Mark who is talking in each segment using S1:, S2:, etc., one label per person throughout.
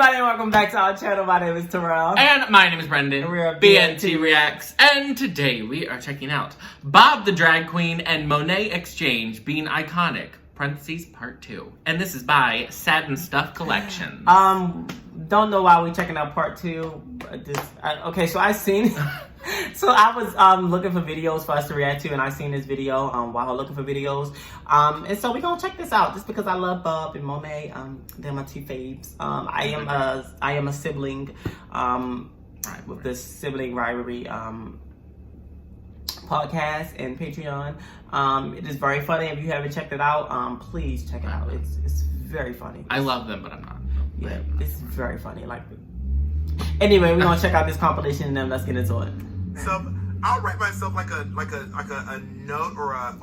S1: everybody, and welcome back to our channel. My name is Terrell.
S2: And my name is Brendan.
S1: And we are
S2: BNT Reacts. And today we are checking out Bob the Drag Queen and Monet Exchange Being Iconic, parentheses part 2. And this is by Satin Stuff Collection.
S1: Don't know why we're checking out part 2. So I seen... So I was looking for videos for us to react to, and I seen this video while I was looking for videos. And so we're gonna check this out just because I love Bob and Monet. They're my two faves. I am a sibling with this sibling rivalry podcast and Patreon. It is very funny. If you haven't checked it out, please check it out. It's very funny.
S2: I love them, but I'm not.
S1: Yeah, it's very funny. Anyway, we're gonna check out this compilation and then let's get into it.
S3: So I'll write myself like a note or a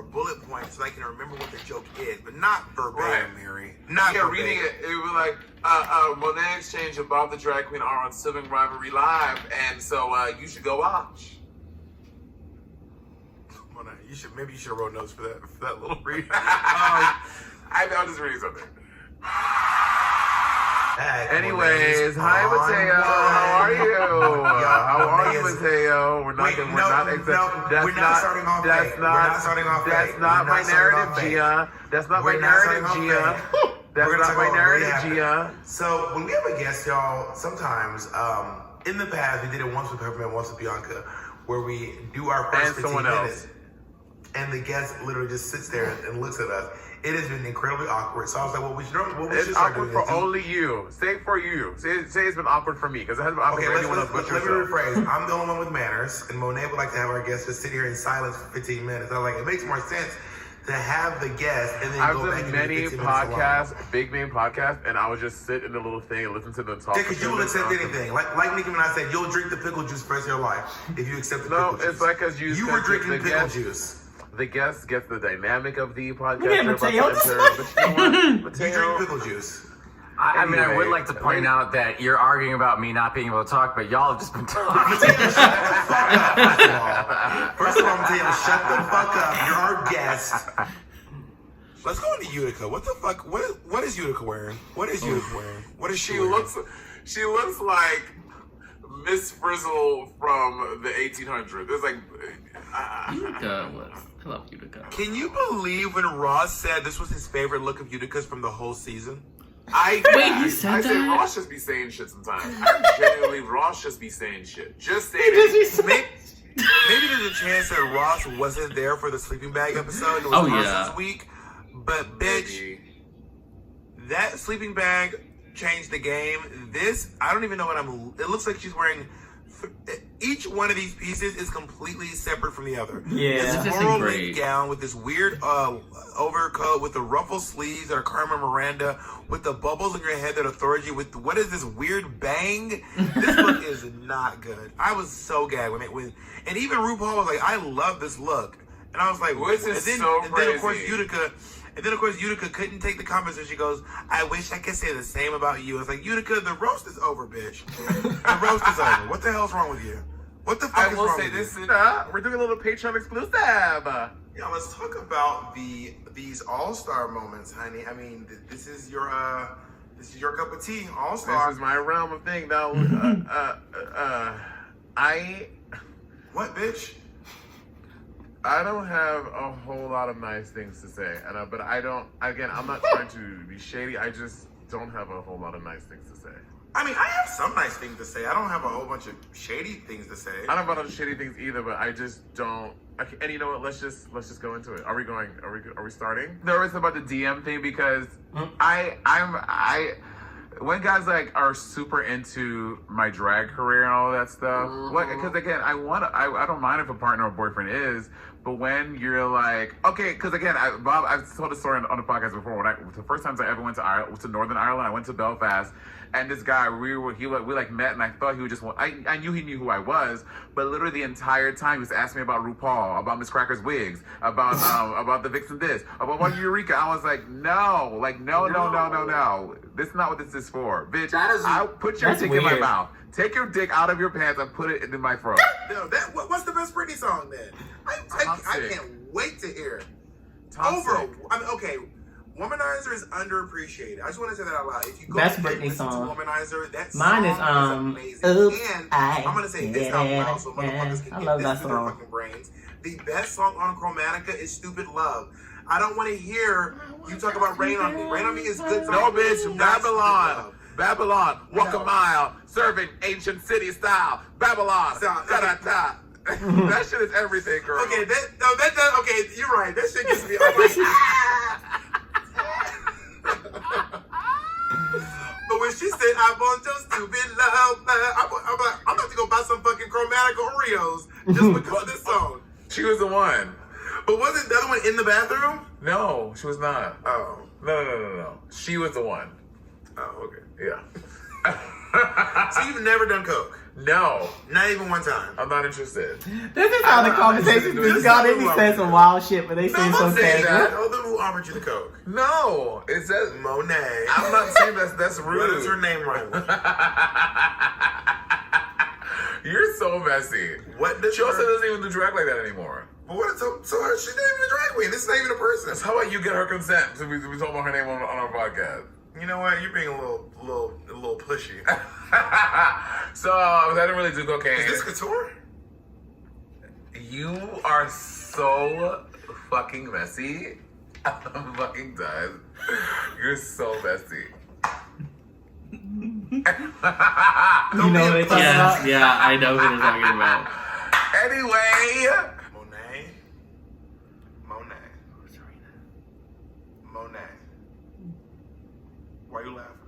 S3: bullet point so I can remember what the joke is, but not verbatim, Mary. Not verbatim.
S4: Reading it, it was like Monet Exchange and Bob the Drag Queen are on Sibling Rivalry Live, and so you should go watch.
S3: Monet, maybe you should have wrote notes for that little read.
S4: I'll just read something. Anyways, hi Mateo, how are you? How are you, Mateo? We're not starting off. That's not my narrative, Gia. That's not my narrative, Gia. That's not my narrative, Gia.
S3: So when we have a guest, y'all, sometimes in the past we did it once with Peppermint, once with Bianca, where we do our first 15 minutes, and the guest literally just sits there and looks at us. It has been incredibly awkward. So I was like, well, we should start doing
S4: It's awkward for only you. Say it for you. Say it's been awkward for me, because it hasn't been awkward for anyone else but yourself.
S3: Let me rephrase. I'm the only one with manners, and Monet would like to have our guests just sit here in silence for 15 minutes. I was like, it makes more sense to have the guest and then go back and
S4: many podcasts, big name podcasts, and I would just sit in the little thing and listen to them talk.
S3: Yeah, because you will accept anything. Like Nicki Minaj said, you'll drink the pickle juice for the rest of your life if you accept the pickle juice.
S4: No, it's like because
S3: you were drinking pickle juice.
S4: The guest gets the dynamic of the podcast.
S1: Yeah, Mateo,
S3: you drink pickle juuse.
S5: I mean, I would like to point out that you're arguing about me not being able to talk, but y'all have just been talking.
S3: First of all, Mateo, shut the fuck up. You're our guest. Let's go into Utica. What the fuck? What is Utica wearing? What is Utica wearing? What is she wearing?
S4: She looks like Miss Frizzle from the 1800s. It's like
S2: Utica was. I love Utica.
S3: Can you believe when Ross said this was his favorite look of Utica's from the whole season?
S2: Wait, he said that?
S4: I said Ross just be saying shit sometimes. Genuinely, Ross just be saying shit. Just say it.
S3: Maybe there's a chance that Ross wasn't there for the sleeping bag episode. It was Ross's week. But bitch, that sleeping bag changed the game. This, I don't even know what it looks like she's wearing. Each one of these pieces is completely separate from the other.
S1: Yeah,
S3: this floral leaf gown with this weird overcoat with the ruffled sleeves that are Carmen Miranda, with the bubbles in your head that are Thorgy, with what is this weird bang? This look is not good. I was so gagged when and even RuPaul was like, I love this look, and I was like,
S4: this is so crazy.
S3: And then, of course, Utica couldn't take the comments, and she goes, I wish I could say the same about you. It's like, Utica, the roast is over, bitch. The roast is over. What the hell's wrong with you? What the fuck is wrong with you?
S4: We're doing a little Patreon exclusive.
S3: Yeah, let's talk about these all-star moments, honey. I mean, this is your cup of tea, all-star.
S4: This is my realm of thing. Now,
S3: What, bitch?
S4: I don't have a whole lot of nice things to say, but I don't. Again, I'm not trying to be shady. I just don't have a whole lot of nice things to say.
S3: I mean, I have some nice things to say. I don't have a whole bunch of shady things to say.
S4: I don't have a lot of shady things either, but I just don't. And you know what? Let's just go into it. Are we starting? Nervous about the DM thing because when guys are super into my drag career and all that stuff, because again, I don't mind if a partner or boyfriend is, but when you're like, okay, because again, Bob, I've told a story on the podcast before. When the first times I ever went to Northern Ireland, I went to Belfast, and this guy, we met, and I thought he would just want. I knew he knew who I was, but literally the entire time he was asking me about RuPaul, about Miss Cracker's wigs, about the Vixen this, about Eureka. I was like, no. This is not what this is for, bitch. I'll put your dick in my mouth. Take your dick out of your pants and put it in my throat.
S3: No, what's the best Britney song then? I can't wait to hear it.
S4: Toxic.
S3: Okay, Womanizer is underappreciated. I just want to say that out loud. If you go
S1: Best
S3: and
S1: Britney
S3: listen
S1: song.
S3: to Womanizer, that
S1: Mine is
S3: amazing.
S1: Oops,
S3: And I'm gonna say this out loud so motherfuckers can
S1: I
S3: get
S1: love
S3: this
S1: that
S3: through their
S1: song.
S3: fucking brains. The best song on Chromatica is Stupid Love. I don't want to hear you talk about Rain on Me. Rain on Me is good.
S4: No, bitch, Babylon. Babylon, walk
S3: No.
S4: a mile, serving ancient city style. Babylon, da-da-da. That shit is everything, girl.
S3: Okay, that does. Okay, you're right. That shit gets me. I'm like, but when she said, "I want your stupid love," I'm like, I'm about to go buy some fucking Chromatica Oreos just because of this song.
S4: She was the one.
S3: But wasn't the other one in the bathroom?
S4: No, she was not.
S3: Oh,
S4: No. She was the one.
S3: oh, okay.
S4: Yeah.
S3: So you've never done coke?
S4: No,
S3: Not even one time.
S4: I'm not interested.
S1: This is how the conversation just got. They be saying some wild shit, but they
S3: No,
S1: say
S3: I'm
S1: so
S3: not saying that.
S1: casual.
S3: Oh, then who offered you the coke?
S4: No, it says
S3: Monet.
S4: I'm not saying that's rude.
S3: What does her name rhyme with?
S4: You're so messy.
S3: What does
S4: She also
S3: her-
S4: doesn't even do drag like that anymore.
S3: But what? So she's not even a drag queen. This is not even a person.
S4: How about you get her consent so we talk about her name on our podcast?
S3: You know what? You're being a little pushy.
S4: So I didn't really do cocaine.
S3: Is this couture?
S4: You are so fucking messy. I'm fucking done. You're so messy.
S1: You know what they talking about?
S2: Yeah, I know who they're talking about.
S4: Anyway.
S3: Monet. Why are you laughing?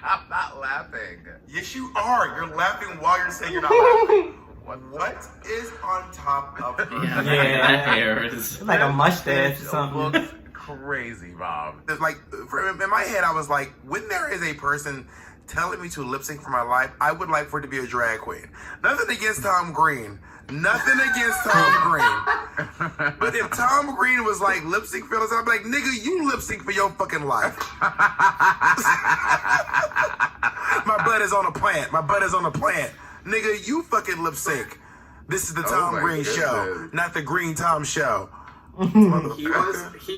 S4: I'm not laughing.
S3: Yes, you are. You're laughing while you're saying you're not laughing. What is on top of her?
S2: Yeah,
S1: Yeah.
S2: that hair is.
S1: It's like a mustache or something.
S4: Looks crazy, Bob.
S3: It's like, in my head, I was like, when there is a person telling me to lip sync for my life, I would like for it to be a drag queen. Nothing against Tom Green. Nothing against Tom Green. But if Tom Green was like lip sync for us, I'd be like, nigga, you lip sync for your fucking life. My butt is on a plant. My butt is on a plant. Nigga, you fucking lip sync. This is the Tom
S4: my
S3: Green
S4: goodness.
S3: show, not the Green Tom show.
S5: He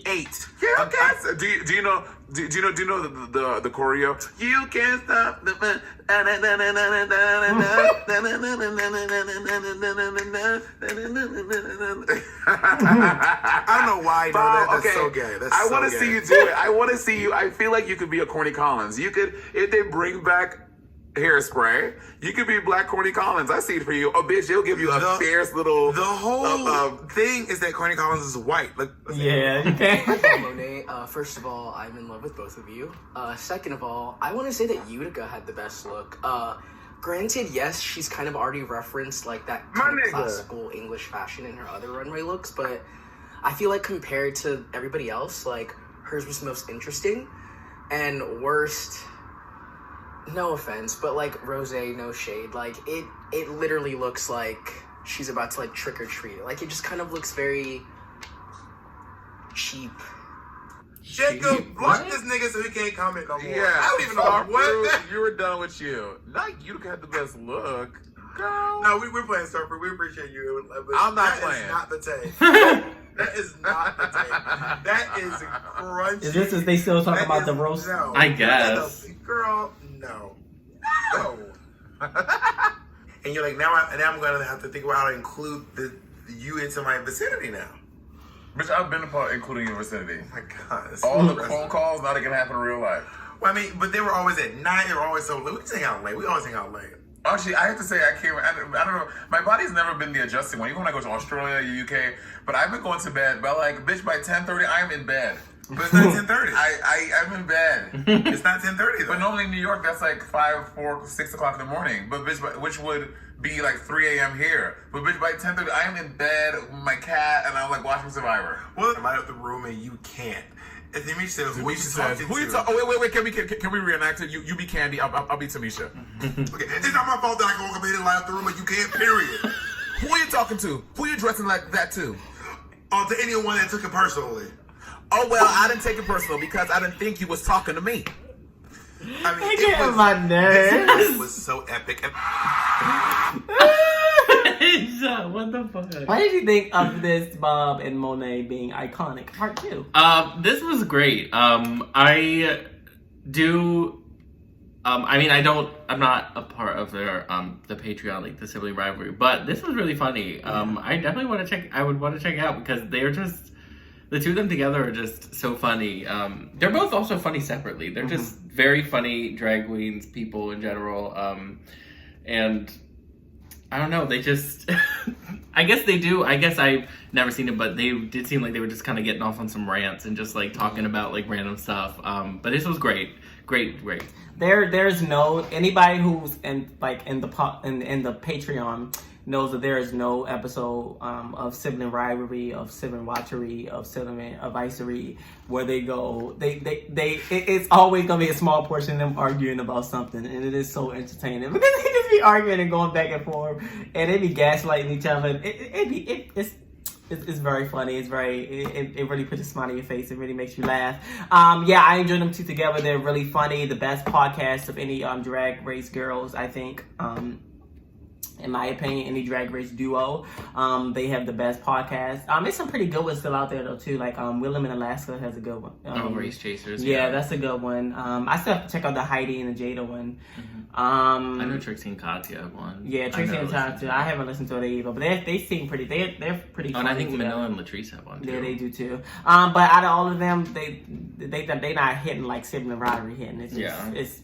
S3: Ate.
S4: Yeah, okay. Do you know the choreo? You can't stop the
S3: I don't know why I know that. That's
S4: okay.
S3: so gay. That's
S4: I
S3: so
S4: want to
S3: gay.
S4: see you do it. I want to see you. I feel like you could be a Corny Collins. You could, if they bring back Hairspray, you could be Black Corny Collins. I see it for you. Oh, bitch, he'll give you a fierce little.
S3: The whole thing is that Corny Collins is white. Like,
S1: Yeah, you can't.
S6: Monet, first of all, I'm in love with both of you. Second of all, I want to say that Utica had the best look. Granted, yes, she's kind of already referenced like that kind of classical English fashion in her other runway looks, but I feel like compared to everybody else, like hers was most interesting. And worst, no offense, but like Rosé, no shade, like it literally looks like she's about to like trick or treat. Like it just kind of looks very cheap.
S3: Jacob, block this nigga so he can't comment no more.
S4: Yeah,
S3: I don't even know
S4: Star
S3: what.
S4: Fruit, you were done with you. Not you had the best look, girl.
S3: No, we're playing Starfruit. We appreciate you. But
S4: I'm not
S3: that
S4: playing.
S3: Is not the tape. That is not the tape. That is crunchy.
S1: Is this they still talking
S3: That
S1: about
S3: is-
S1: the roast?
S3: No.
S2: I guess.
S3: Girl, no. No. And you're like, now I'm going to have to think about how to include you into my vicinity now.
S4: Bitch, I've been a part including your vicinity.
S3: Oh my God.
S4: All the phone calls, now they can happen in real life.
S3: Well, I mean, but they were always at night. They were always so late. We just hang out late. We always hang out late.
S4: Actually, I have to say, I don't know. My body's never been the adjusting one. Even when I go to Australia, UK, but I've been going to bed. But like, bitch, by 10:30, I'm in bed.
S3: But it's not 10:30.
S4: I'm in bed.
S3: It's not 10:30 though.
S4: But normally in New York, that's like 5, 4, 6 o'clock in the morning. But bitch, which would be like 3 a.m. here. But bitch, by 10:30, I am in bed with my cat and I'm like watching Survivor.
S3: Well, I'm out of the room and you can't. And Tamisha says, "Who you talking
S4: Who you
S3: to?"
S4: talk? Oh wait. Can we reenact it? You be Candy. I'll be Tamisha.
S3: Okay, it's not my fault that I can walk up in and lie out the room, but you can't. Period.
S4: Who are you talking to? Who are you dressing like that to?
S3: To anyone that took it personally.
S4: Oh well, I didn't take it personal because I didn't think you was talking to me.
S3: I mean,
S1: They get on my
S3: it
S1: nerves.
S3: was so epic. And
S2: Shut What the fuck?
S1: What did you think of this Bob and Monet being iconic? Part 2.
S2: This was great. I do. I'm not a part of their the Patreon, like the sibling rivalry, but this was really funny. I definitely want to check. I would want to check it out because they're just the two of them together are just so funny. They're both also funny separately. They're just very funny drag queens, people in general, and I don't know. They just, I guess they do. I guess I've never seen it, but they did seem like they were just kind of getting off on some rants and just like talking about like random stuff. But this was great.
S1: There's no anybody who's in the Patreon knows that there is no episode of sibling rivalry, of sibling watchery, of sibling advisory where they go. It's always gonna be a small portion of them arguing about something, and it is so entertaining because they just be arguing and going back and forth, and they be gaslighting each other. It's very funny. It really puts a smile on your face. It really makes you laugh. Yeah, I enjoy them two together. They're really funny. The best podcast of any Drag Race girls, I think. In my opinion, any Drag Race duo. They have the best podcast. There's some pretty good ones still out there though too. Like Willem in Alaska has a good one.
S2: Race Chasers.
S1: Yeah, that's a good one. I still have to check out the Heidi and the Jada one.
S2: I know Trixie and Katya one.
S1: Yeah, Trixie and Katya. I haven't listened to it either, but they seem pretty. They're pretty.
S2: And I think Manila and Latrice have one too.
S1: Yeah, they do too. But out of all of them, they not hitting like sibling rivalry hitting. It's just,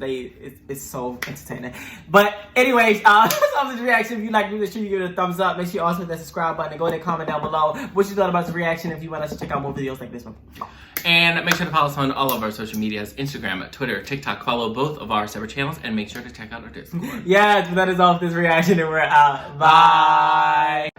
S1: it's so entertaining. But anyways, that's all this reaction. If you like, make sure you give it a thumbs up. Make sure you also hit that subscribe button and go ahead and comment down below what you thought about this reaction. If you want us to check out more videos like this one.
S2: And make sure to follow us on all of our social medias, Instagram, Twitter, TikTok. Follow both of our separate channels and make sure to check out our Discord.
S1: Yes, that is all for this reaction and we're out. Bye.